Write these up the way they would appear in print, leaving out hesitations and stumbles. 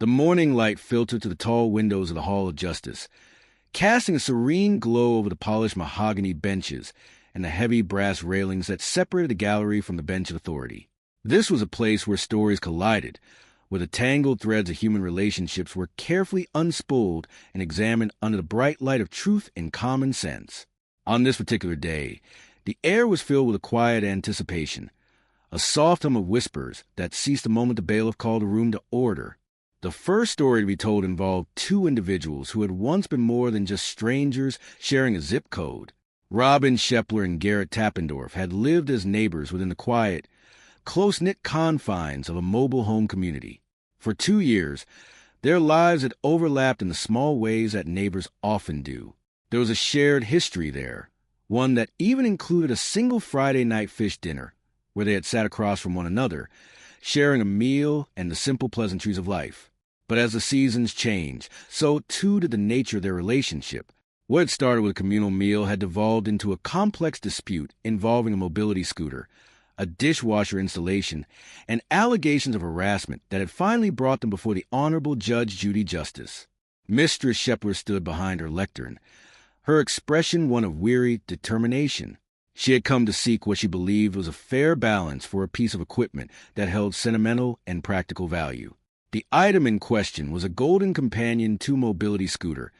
The morning light filtered through the tall windows of the Hall of Justice, casting a serene glow over the polished mahogany benches and the heavy brass railings that separated the gallery from the bench of authority. This was a place where stories collided, where the tangled threads of human relationships were carefully unspooled and examined under the bright light of truth and common sense. On this particular day, the air was filled with a quiet anticipation, a soft hum of whispers that ceased the moment the bailiff called the room to order. The first story to be told involved two individuals who had once been more than just strangers sharing a zip code. Robin Shepler and Garrett Tappendorf had lived as neighbors within the quiet, close-knit confines of a mobile home community. For 2 years, their lives had overlapped in the small ways that neighbors often do. There was a shared history there, one that even included a single Friday night fish dinner, where they had sat across from one another, sharing a meal and the simple pleasantries of life. But as the seasons changed, so too did the nature of their relationship. What had started with a communal meal had devolved into a complex dispute involving a mobility scooter, a dishwasher installation, and allegations of harassment that had finally brought them before the Honorable Judge Judy Justice. Mistress Shepler stood behind her lectern, her expression one of weary determination. She had come to seek what she believed was a fair balance for a piece of equipment that held sentimental and practical value. The item in question was a Golden Companion 2 mobility scooter,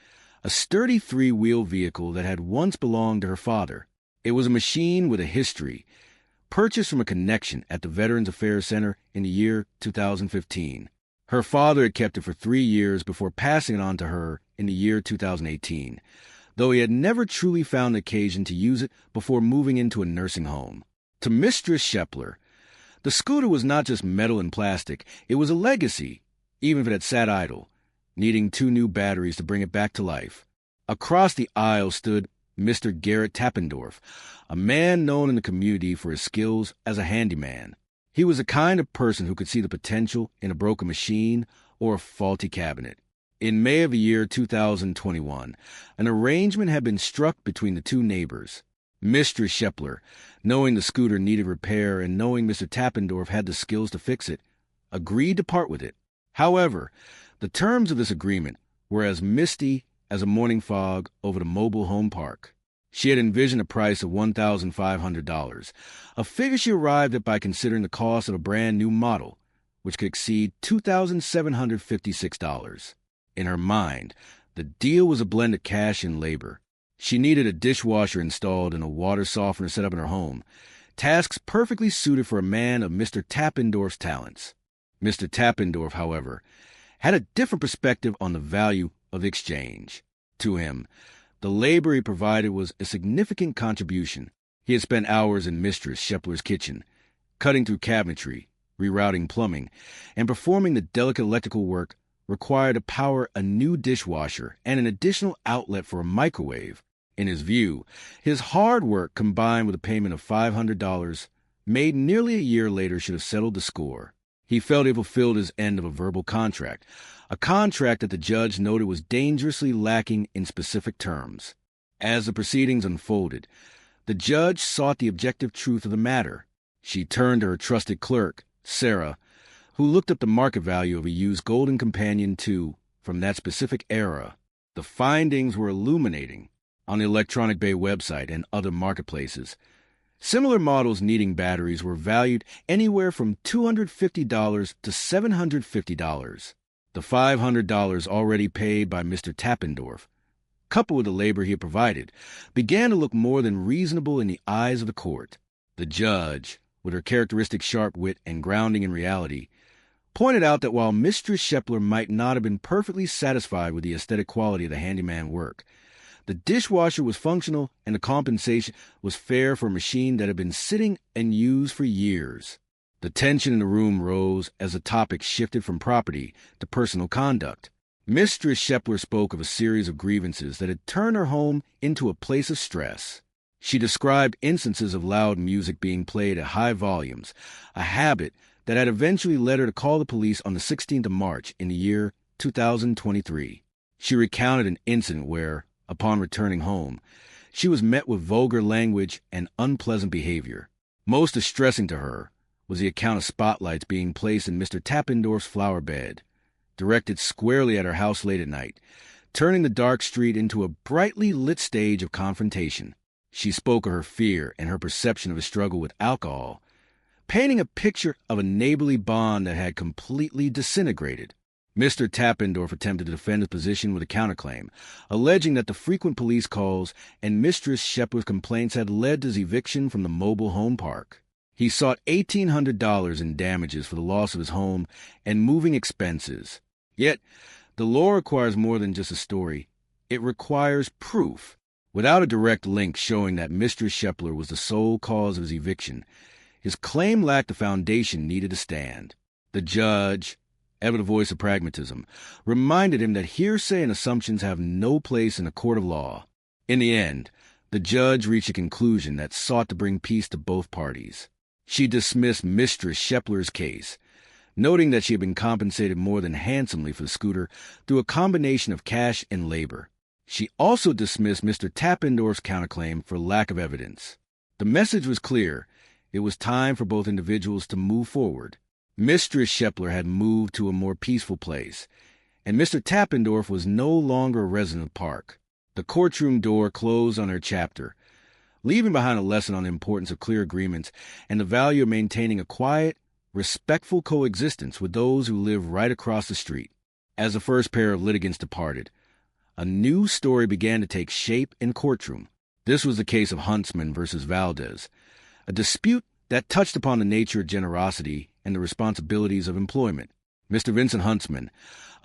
a sturdy 3-wheel vehicle that had once belonged to her father. It was a machine with a history, purchased from a connection at the Veterans Affairs Center in the year 2015. Her father had kept it for 3 years before passing it on to her in the year 2018, though he had never truly found the occasion to use it before moving into a nursing home. To Mistress Shepler, the scooter was not just metal and plastic, it was a legacy, even if it had sat idle, needing 2 new batteries to bring it back to life. Across the aisle stood Mr. Garrett Tappendorf, a man known in the community for his skills as a handyman. He was the kind of person who could see the potential in a broken machine or a faulty cabinet. In May of the year 2021, an arrangement had been struck between the two neighbors. Mistress Shepler, knowing the scooter needed repair and knowing Mr. Tappendorf had the skills to fix it, agreed to part with it. However, the terms of this agreement were as misty as a morning fog over the mobile home park. She had envisioned a price of $1,500, a figure she arrived at by considering the cost of a brand new model, which could exceed $2,756. In her mind, the deal was a blend of cash and labor. She needed a dishwasher installed and a water softener set up in her home, tasks perfectly suited for a man of Mr. Tappendorf's talents. Mr. Tappendorf, however, had a different perspective on the value of the exchange. To him, the labor he provided was a significant contribution. He had spent hours in Mistress Shepler's kitchen, cutting through cabinetry, rerouting plumbing, and performing the delicate electrical work required to power a new dishwasher and an additional outlet for a microwave. In his view, his hard work combined with a payment of $500 made nearly a year later should have settled the score. He felt he fulfilled his end of a verbal contract, a contract that the judge noted was dangerously lacking in specific terms. As the proceedings unfolded, the judge sought the objective truth of the matter. She turned to her trusted clerk, Sarah, who looked up the market value of a used Golden Companion 2 from that specific era. The findings were illuminating. On the Electronic Bay website and other marketplaces, similar models needing batteries were valued anywhere from $250 to $750. The $500 already paid by Mr. Tappendorf, coupled with the labor he had provided, began to look more than reasonable in the eyes of the court. The judge, with her characteristic sharp wit and grounding in reality, pointed out that while Mistress Shepler might not have been perfectly satisfied with the aesthetic quality of the handyman work, the dishwasher was functional and the compensation was fair for a machine that had been sitting and used for years. The tension in the room rose as the topic shifted from property to personal conduct. Mistress Shepler spoke of a series of grievances that had turned her home into a place of stress. She described instances of loud music being played at high volumes, a habit that had eventually led her to call the police on the 16th of March in the year 2023. She recounted an incident where, upon returning home, she was met with vulgar language and unpleasant behavior. Most distressing to her was the account of spotlights being placed in Mr. Tappendorf's flower bed. directed squarely at her house late at night, turning the dark street into a brightly lit stage of confrontation. She spoke of her fear and her perception of a struggle with alcohol, painting a picture of a neighborly bond that had completely disintegrated. Mr. Tappendorf attempted to defend his position with a counterclaim, alleging that the frequent police calls and Mistress Shepler's complaints had led to his eviction from the mobile home park. He sought $1,800 in damages for the loss of his home and moving expenses. Yet, the law requires more than just a story. It requires proof. Without a direct link showing that Mistress Shepler was the sole cause of his eviction, his claim lacked the foundation needed to stand. The judge, ever the voice of pragmatism, reminded him that hearsay and assumptions have no place in a court of law. In the end, the judge reached a conclusion that sought to bring peace to both parties. She dismissed Mistress Shepler's case, noting that she had been compensated more than handsomely for the scooter through a combination of cash and labor. She also dismissed Mr. Tappendorf's counterclaim for lack of evidence. The message was clear. It was time for both individuals to move forward. Mistress Shepler had moved to a more peaceful place, and Mr. Tappendorf was no longer a resident of the park. The courtroom door closed on her chapter, leaving behind a lesson on the importance of clear agreements and the value of maintaining a quiet, respectful coexistence with those who live right across the street. As the first pair of litigants departed, a new story began to take shape in the courtroom. This was the case of Huntsman versus Valdez, a dispute that touched upon the nature of generosity and the responsibilities of employment. Mr. Vincent Huntsman,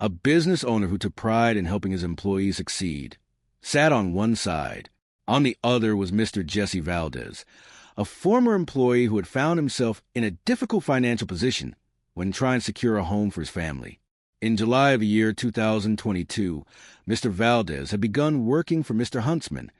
a business owner who took pride in helping his employees succeed, sat on one side. On the other was Mr. Jesse Valdez, a former employee who had found himself in a difficult financial position when trying to secure a home for his family. In July of the year 2022, Mr. Valdez had begun working for Mr. Huntsman,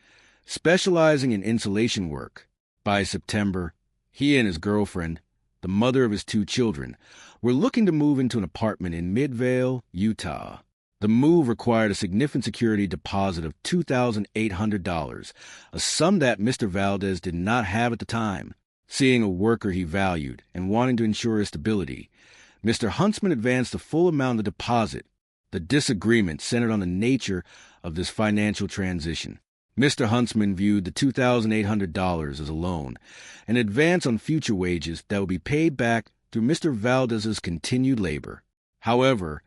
specializing in insulation work. By September, he and his girlfriend, the mother of his 2 children, were looking to move into an apartment in Midvale, Utah. The move required a significant security deposit of $2,800, a sum that Mr. Valdez did not have at the time. Seeing a worker he valued and wanting to ensure his stability, Mr. Huntsman advanced the full amount of the deposit. The disagreement centered on the nature of this financial transition. Mr. Huntsman viewed the $2,800 as a loan, an advance on future wages that would be paid back through Mr. Valdez's continued labor. However,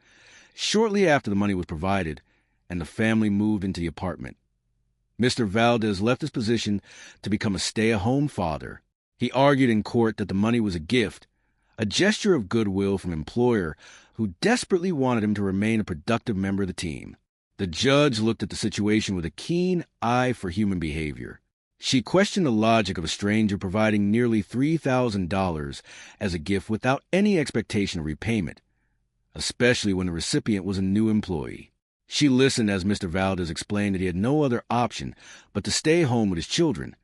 shortly after the money was provided and the family moved into the apartment, Mr. Valdez left his position to become a stay-at-home father. He argued in court that the money was a gift, a gesture of goodwill from an employer who desperately wanted him to remain a productive member of the team. The judge looked at the situation with a keen eye for human behavior. She questioned the logic of a stranger providing nearly $3,000 as a gift without any expectation of repayment, especially when the recipient was a new employee. She listened as Mr. Valdez explained that he had no other option but to stay home with his children,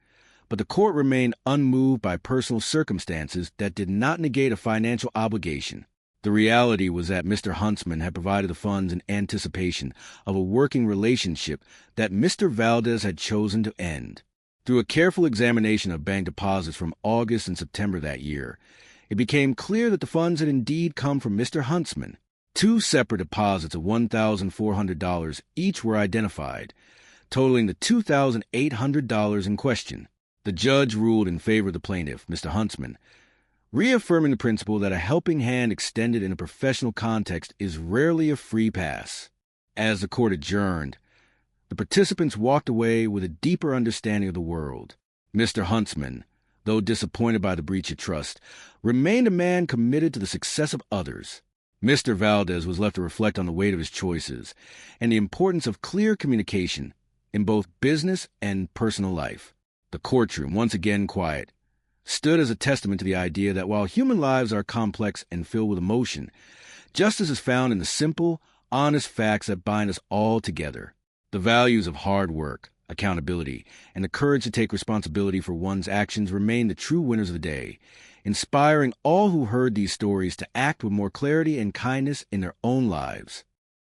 but the court remained unmoved by personal circumstances that did not negate a financial obligation. The reality was that Mr. Huntsman had provided the funds in anticipation of a working relationship that Mr. Valdez had chosen to end. Through a careful examination of bank deposits from August and September that year, it became clear that the funds had indeed come from Mr. Huntsman. 2 separate deposits of $1,400 each were identified, totaling the $2,800 in question. The judge ruled in favor of the plaintiff, Mr. Huntsman, reaffirming the principle that a helping hand extended in a professional context is rarely a free pass. As the court adjourned, the participants walked away with a deeper understanding of the world. Mr. Huntsman, though disappointed by the breach of trust, remained a man committed to the success of others. Mr. Valdez was left to reflect on the weight of his choices and the importance of clear communication in both business and personal life. The courtroom, once again quiet, stood as a testament to the idea that while human lives are complex and filled with emotion, justice is found in the simple, honest facts that bind us all together. The values of hard work, accountability, and the courage to take responsibility for one's actions remain the true winners of the day, inspiring all who heard these stories to act with more clarity and kindness in their own lives.